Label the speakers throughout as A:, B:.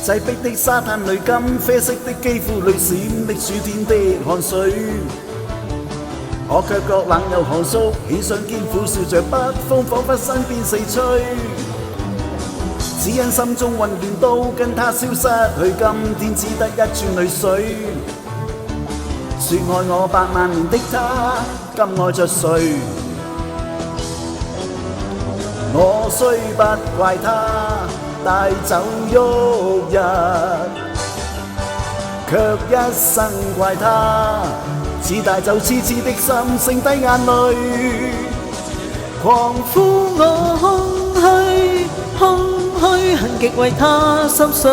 A: 擠迫的沙灘裏，金啡色的肌膚裏閃的暑天的汗水。我卻覺冷又寒肅，喜上肩苦笑着北風，彷彿身邊四吹。只因心中混亂都跟他消失去，今天只得一串淚水。說愛我百萬年的他，今愛着誰？我雖不怪他帶走旭日，卻一生怪他只帶走痴痴的心，剩低眼淚。狂呼我空虛，空虛恨極為他心碎。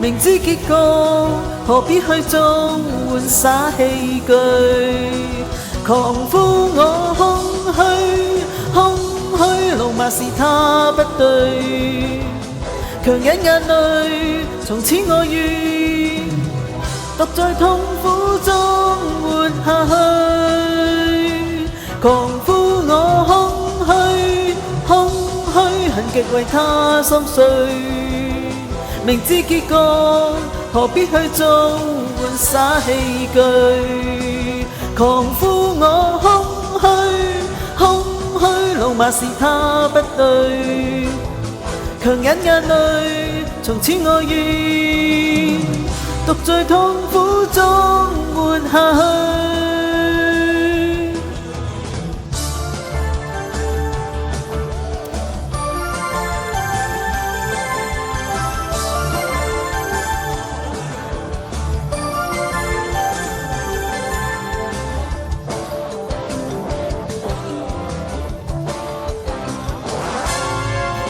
A: 明知結局何必去縱玩耍戲句？狂呼我空虛，空虛怒罵是他不對，強忍眼淚，從此我願獨在痛苦中活下去。狂呼我空虛，空虛恨極為他心碎。明知結局何必去縱玩耍戲句？狂呼我空虛，空虛怒罵是他不對，強忍眼淚，從此我願獨在痛苦中活下去。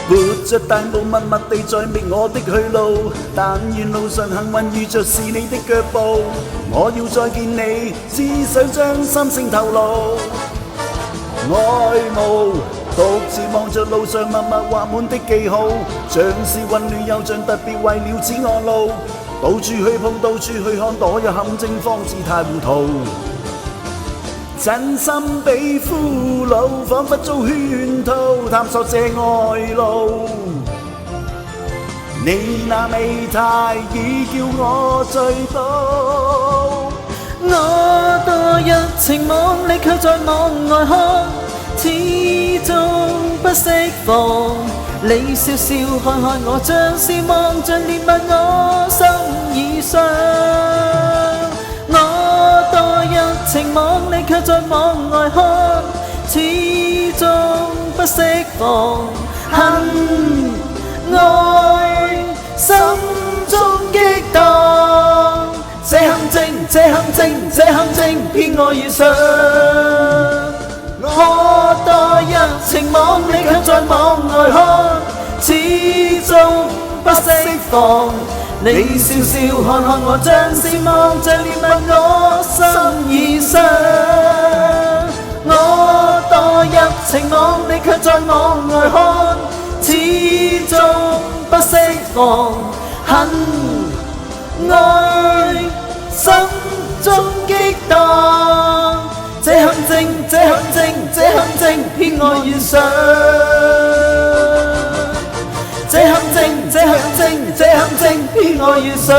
A: 活着但無默默地在覓我的去路，但願路上幸運遇着是你的腳步。我要再見你，只想將心聲透露。愛慕獨自望着路上默默畫滿的記號，像是混亂又像特別為了此岸路。到處去碰，到處去看，躲有陷阱，方知太糊塗。真心被俘虜，彷彿遭圈套，探索這愛路。你那美態已叫我醉倒。我墮入情網，你卻在網外看，始終不釋放。你笑笑看看我，像是望着憐憫我心以傷。情網，你卻在網外看，始終不釋放。恨愛心中激盪，這陷阱，這陷阱，這陷阱，偏我遇上。我墮入情網，你卻在網外看，始終不釋放。你笑笑看看我，像是望着憐憫我心已傷。我墮入情網，你卻在網外看，始終不釋放。恨愛心中激盪，這陷阱，這陷阱，這陷阱，偏我遇上。這陷阱，這陷阱，這陷阱，偏我遇上。